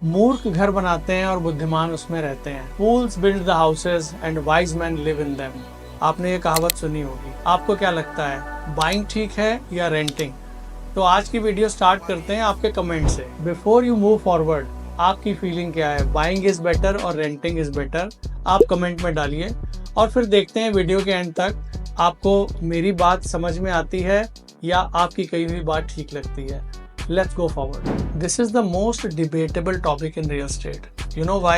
मूर्ख घर बनाते हैं और बुद्धिमान उसमें रहते हैं। Fools build the houses and wise man live in them. आपने ये कहावत सुनी होगी। आपको क्या लगता है, बाइंग ठीक है या रेंटिंग? तो आज की वीडियो स्टार्ट करते हैं आपके कमेंट से। बिफोर यू मूव फॉरवर्ड, आपकी फीलिंग क्या है, बाइंग इज बेटर और रेंटिंग इज बेटर? आप कमेंट में डालिए और फिर देखते हैं वीडियो के एंड तक आपको मेरी बात समझ में आती है या आपकी कही हुई बात ठीक लगती है। Let's go forward. This is the most debatable topic in real estate. You know why?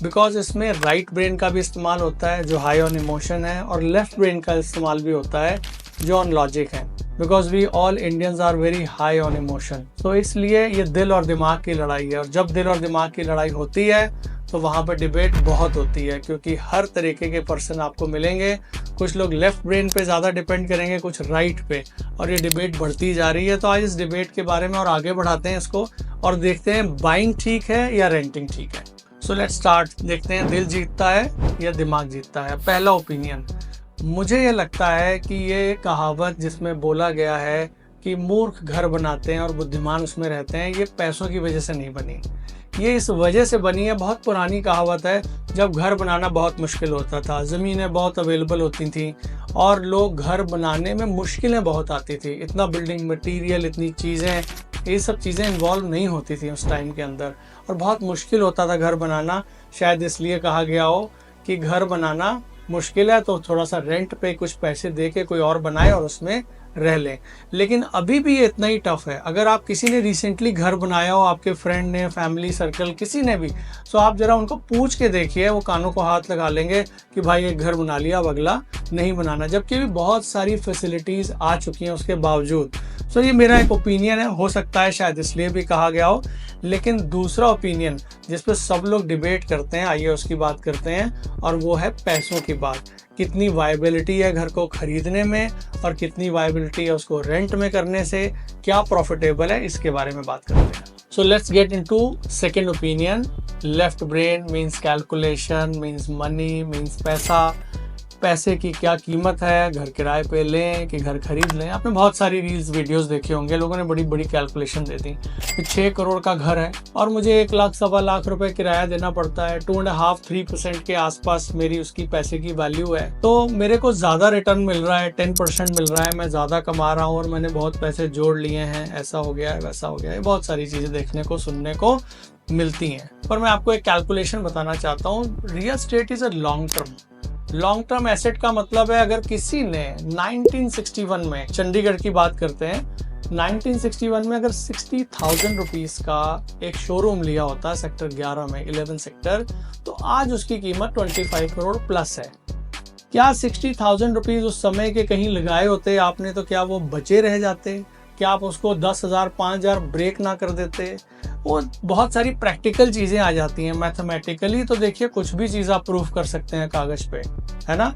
Because इसमें राइट ब्रेन का भी इस्तेमाल होता है जो हाई ऑन इमोशन है, और लेफ्ट ब्रेन का इस्तेमाल भी होता है जो ऑन लॉजिक है। Because we all Indians are very high on emotion. तो इसलिए ये दिल और दिमाग की लड़ाई है, और जब दिल और दिमाग की लड़ाई होती है तो वहाँ पर डिबेट बहुत होती है, क्योंकि हर तरीके के पर्सन आपको मिलेंगे। कुछ लोग लेफ्ट ब्रेन पे ज़्यादा डिपेंड करेंगे, कुछ राइट पे, और ये डिबेट बढ़ती जा रही है। तो आज इस डिबेट के बारे में और आगे बढ़ाते हैं इसको, और देखते हैं बाइंग ठीक है या रेंटिंग ठीक है। So let's start. देखते हैं दिल जीतता है या दिमाग जीतता है। पहला ओपिनियन, मुझे ये लगता है कि ये कहावत जिसमें बोला गया है कि मूर्ख घर बनाते हैं और बुद्धिमान उसमें रहते हैं, ये पैसों की वजह से नहीं बनी। ये इस वजह से बनी है, बहुत पुरानी कहावत है, जब घर बनाना बहुत मुश्किल होता था, ज़मीनें बहुत अवेलेबल होती थी और लोग घर बनाने में मुश्किलें बहुत आती थी। इतना बिल्डिंग मटेरियल, इतनी चीज़ें, ये सब चीज़ें इन्वॉल्व नहीं होती थी उस टाइम के अंदर, और बहुत मुश्किल होता था घर बनाना। शायद इसलिए कहा गया हो कि घर बनाना मुश्किल है तो थोड़ा सा रेंट पे कुछ पैसे दे के कोई और बनाए और उसमें रह लें। लेकिन अभी भी ये इतना ही टफ है। अगर आप किसी ने रिसेंटली घर बनाया हो, आपके फ्रेंड ने, फैमिली सर्कल किसी ने भी, तो आप जरा उनको पूछ के देखिए, वो कानों को हाथ लगा लेंगे कि भाई एक घर बना लिया, अब अगला नहीं बनाना, जबकि भी बहुत सारी फैसिलिटीज़ आ चुकी हैं उसके बावजूद। सो ये मेरा एक ओपिनियन है, हो सकता है शायद इसलिए भी कहा गया हो। लेकिन दूसरा ओपिनियन जिस पर सब लोग डिबेट करते हैं, आइए उसकी बात करते हैं, और वो है पैसों की बात। कितनी वायबिलिटी है घर को खरीदने में और कितनी वायबिलिटी है उसको रेंट में करने से, क्या प्रॉफिटेबल है, इसके बारे में बात करते हैं। So let's get into second opinion. Left brain means calculation, means money, means पैसा। पैसे की क्या कीमत है, घर किराए पे लें कि घर खरीद लें। आपने बहुत सारी रील्स वीडियोस देखे होंगे, लोगों ने बड़ी बड़ी कैलकुलेशन दे दी कि 6 करोड़ का घर है और मुझे 1 लाख सवा लाख रुपए किराया देना पड़ता है, 2.5-3% के आसपास मेरी उसकी पैसे की वैल्यू है, तो मेरे को ज़्यादा रिटर्न मिल रहा है, 10% मिल रहा है, मैं ज़्यादा कमा रहा हूँ और मैंने बहुत पैसे जोड़ लिए हैं, ऐसा हो गया है, वैसा हो गया है। बहुत सारी चीज़ें देखने को, सुनने को मिलती हैं। पर मैं आपको एक कैलकुलेशन बताना चाहता हूँ। Real estate is a long term asset का मतलब है, अगर किसी ने 1961 में, चंडीगढ़ की बात करते हैं, 1961 में अगर 60,000 रुपीज़ का एक शोरूम लिया होता सेक्टर 11 में, 11 सेक्टर, तो आज उसकी कीमत 25 करोड़ प्लस है। क्या 60,000 रुपीज़ उस समय के कहीं लगाए होते आपने, तो क्या वो बचे रह जाते? क्या आप उसको 10,000 5,000 ब्रेक ना कर देते? वो बहुत सारी प्रैक्टिकल चीज़ें आ जाती हैं। मैथमेटिकली तो देखिए कुछ भी चीज़ आप प्रूफ कर सकते हैं कागज़ पे, है ना।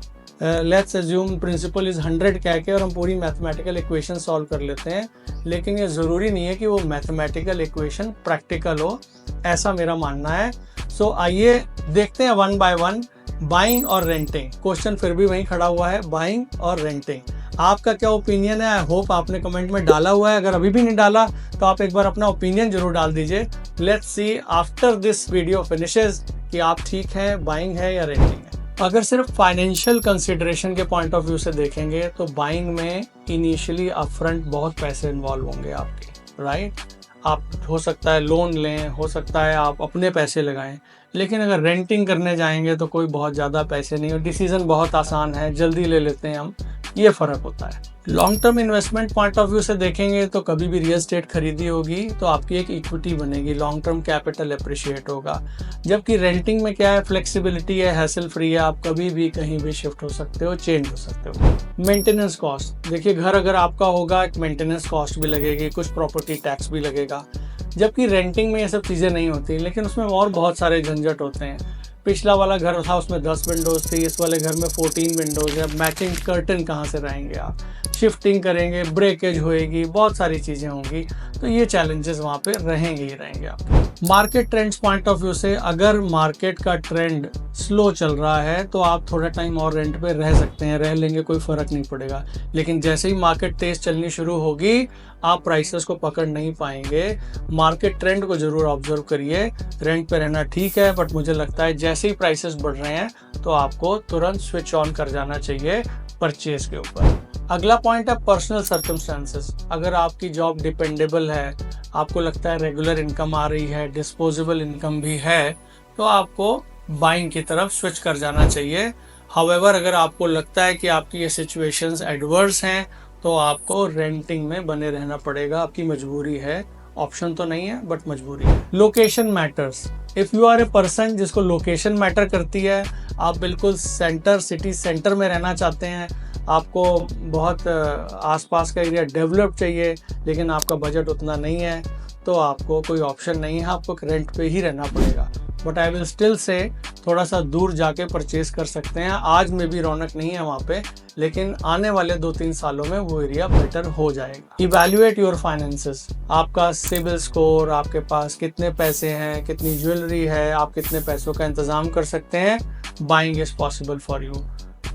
लेट्स अज्यूम प्रिंसिपल इज़ 100 कह के और हम पूरी मैथमेटिकल इक्वेशन सॉल्व कर लेते हैं, लेकिन ये ज़रूरी नहीं है कि वो मैथमेटिकल इक्वेशन प्रैक्टिकल हो, ऐसा मेरा मानना है। सो आइए देखते हैं वन बाय वन, बाइंग और रेंटिंग। क्वेश्चन फिर भी वहीं खड़ा हुआ है, बाइंग और रेंटिंग। आपका क्या ओपिनियन है? आई होप आपने कमेंट में डाला हुआ है। अगर अभी भी नहीं डाला तो आप एक बार अपना ओपिनियन जरूर डाल दीजिए। Let's see after this video finishes कि आप ठीक हैं, बाइंग है या रेंटिंग है। अगर सिर्फ फाइनेंशियल कंसिडरेशन के पॉइंट ऑफ व्यू से देखेंगे तो बाइंग में इनिशियली अपफ्रंट बहुत पैसे इन्वॉल्व होंगे आपके, राइट। आप हो सकता है लोन लें, हो सकता है आप अपने पैसे लगाएं। लेकिन अगर रेंटिंग करने जाएंगे तो कोई बहुत ज़्यादा पैसे नहीं, और डिसीजन बहुत आसान है, जल्दी ले लेते हैं हम, ये फ़र्क होता है। Long term investment point of view से देखेंगे तो कभी भी रियल एस्टेट खरीदी होगी तो आपकी एक इक्विटी बनेगी, लॉन्ग टर्म कैपिटल अप्रिशिएट होगा। जबकि रेंटिंग में क्या है, फ्लेक्सिबिलिटी है, हैसल फ्री है, आप कभी भी कहीं भी शिफ्ट हो सकते हो, चेंज हो सकते हो। मेंटेनेंस कॉस्ट, देखिए घर अगर आपका होगा एक मेंटेनेंस कॉस्ट भी लगेगी, कुछ प्रॉपर्टी टैक्स भी लगेगा। जबकि रेंटिंग में ये सब चीज़ें नहीं होती, लेकिन उसमें और बहुत सारे झंझट होते हैं। पिछला वाला घर था उसमें 10 विंडोज़ थी, इस वाले घर में 14 विंडोज़ है। मैचिंग कर्टन कहाँ से रहेंगे आप? शिफ्टिंग करेंगे, ब्रेकेज होएगी, बहुत सारी चीज़ें होंगी, तो ये चैलेंजेस वहाँ पे रहेंगे ही रहेंगे आपके। Market trends point of view से अगर मार्केट का ट्रेंड स्लो चल रहा है तो आप थोड़ा टाइम और रेंट पे रह सकते हैं, रह लेंगे, कोई फ़र्क नहीं पड़ेगा। लेकिन जैसे ही मार्केट तेज़ चलनी शुरू होगी आप प्राइसेस को पकड़ नहीं पाएंगे। मार्केट ट्रेंड को ज़रूर ऑब्जर्व करिए। रेंट पे रहना ठीक है, बट मुझे लगता है जैसे ही प्राइसेस बढ़ रहे हैं तो आपको तुरंत स्विच ऑन कर जाना चाहिए परचेज के ऊपर। अगला पॉइंट है पर्सनल सर्कमस्टेंसेस। अगर आपकी जॉब डिपेंडेबल है, आपको लगता है रेगुलर इनकम आ रही है, डिस्पोजेबल इनकम भी है, तो आपको बाइंग की तरफ स्विच कर जाना चाहिए। हाउएवर अगर आपको लगता है कि आपकी ये सिचुएशंस एडवर्स हैं तो आपको रेंटिंग में बने रहना पड़ेगा, आपकी मजबूरी है, ऑप्शन तो नहीं है बट मजबूरी है। Location matters. If you are a person जिसको लोकेशन मैटर करती है, आप बिल्कुल सेंटर, सिटी सेंटर में रहना चाहते हैं, आपको बहुत आसपास का एरिया डेवलप चाहिए, लेकिन आपका बजट उतना नहीं है, तो आपको कोई ऑप्शन नहीं है, आपको रेंट पे ही रहना पड़ेगा। But I will still say थोड़ा सा दूर जाके परचेज कर सकते हैं। आज में भी रौनक नहीं है वहाँ पे, लेकिन आने वाले 2-3 सालों में वो एरिया बेटर हो जाएगा। Evaluate your finances. आपका सिबिल स्कोर, आपके पास कितने पैसे हैं, कितनी ज्वेलरी है, आप कितने पैसों का इंतज़ाम कर सकते हैं। Buying is possible for you.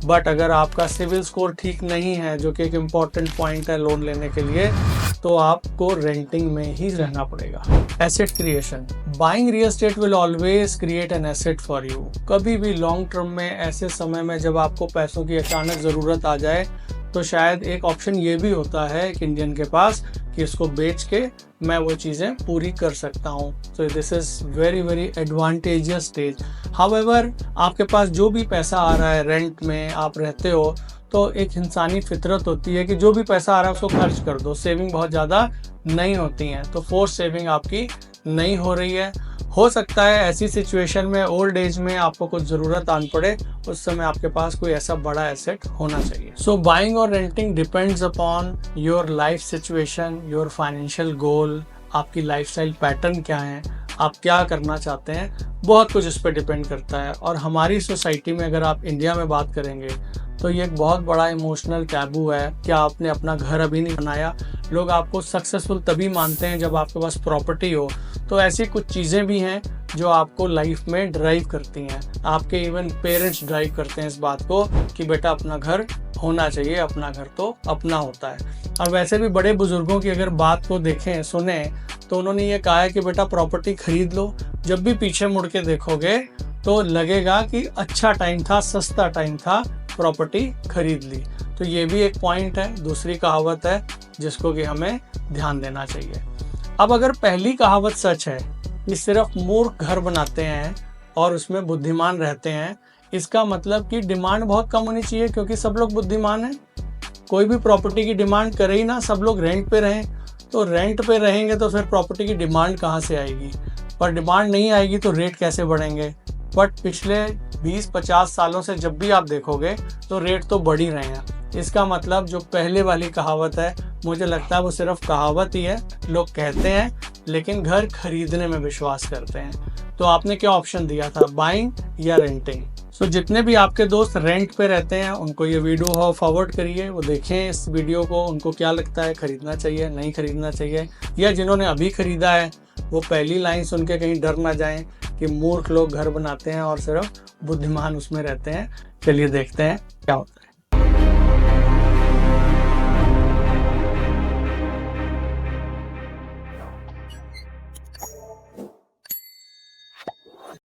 But अगर आपका सिविल स्कोर ठीक नहीं है, जो कि एक इम्पॉर्टेंट पॉइंट है लोन लेने के लिए, तो आपको रेंटिंग में ही रहना पड़ेगा। Asset creation. Buying real estate will always create an asset for you. कभी भी लॉन्ग टर्म में, ऐसे समय में जब आपको पैसों की अचानक ज़रूरत आ जाए, तो शायद एक ऑप्शन ये भी होता है एक इंडियन के पास कि इसको बेच के मैं वो चीज़ें पूरी कर सकता हूँ। तो this is very very advantageous stage. However आपके पास जो भी पैसा आ रहा है, रेंट में आप रहते हो, तो एक इंसानी फितरत होती है कि जो भी पैसा आ रहा है उसको खर्च कर दो। सेविंग बहुत ज़्यादा नहीं होती हैं, तो फोर्स सेविंग आपकी नहीं हो रही है। हो सकता है ऐसी सिचुएशन में, ओल्ड एज में आपको कुछ ज़रूरत आन पड़े, उस समय आपके पास कोई ऐसा बड़ा एसेट होना चाहिए। सो बाइंग और renting depends upon your life situation, your financial goal, आपकी लाइफस्टाइल पैटर्न क्या है, आप क्या करना चाहते हैं, बहुत कुछ इस पर डिपेंड करता है। और हमारी सोसाइटी में अगर आप इंडिया में बात करेंगे तो ये एक बहुत बड़ा इमोशनल टैबू है कि आपने अपना घर अभी नहीं बनाया। लोग आपको सक्सेसफुल तभी मानते हैं जब आपके पास प्रॉपर्टी हो। तो ऐसी कुछ चीज़ें भी हैं जो आपको लाइफ में ड्राइव करती हैं। आपके इवन पेरेंट्स ड्राइव करते हैं इस बात को कि बेटा अपना घर होना चाहिए, अपना घर तो अपना होता है। और वैसे भी बड़े बुजुर्गों की अगर बात को देखें, सुने, तो उन्होंने ये कहा है कि बेटा प्रॉपर्टी खरीद लो। जब भी पीछे मुड़ के देखोगे तो लगेगा कि अच्छा टाइम था, सस्ता टाइम था, प्रॉपर्टी खरीद ली। तो ये भी एक पॉइंट है, दूसरी कहावत है जिसको कि हमें ध्यान देना चाहिए। अब अगर पहली कहावत सच है कि सिर्फ मूर्ख घर बनाते हैं और उसमें बुद्धिमान रहते हैं, इसका मतलब कि डिमांड बहुत कम होनी चाहिए, क्योंकि सब लोग बुद्धिमान हैं। कोई भी प्रॉपर्टी की डिमांड करे ही ना, सब लोग रेंट पे रहें, तो रेंट पे रहेंगे तो फिर प्रॉपर्टी की डिमांड कहाँ से आएगी? पर डिमांड नहीं आएगी तो रेट कैसे बढ़ेंगे? बट पिछले 20-50 सालों से जब भी आप देखोगे तो रेट तो बढ़ ही रहे हैं। इसका मतलब जो पहले वाली कहावत है, मुझे लगता है वो सिर्फ कहावत ही है। लोग कहते हैं लेकिन घर खरीदने में विश्वास करते हैं। तो आपने क्या ऑप्शन दिया था, बाइंग या रेंटिंग? सो जितने भी आपके दोस्त रेंट पे रहते हैं उनको ये वीडियो फॉरवर्ड करिए, वो देखें इस वीडियो को, उनको क्या लगता है, खरीदना चाहिए नहीं खरीदना चाहिए। या जिन्होंने अभी खरीदा है वो पहली लाइन सुन के कहीं डर ना जाएं कि मूर्ख लोग घर बनाते हैं और सिर्फ बुद्धिमान उसमें रहते हैं। चलिए देखते हैं क्या होता है।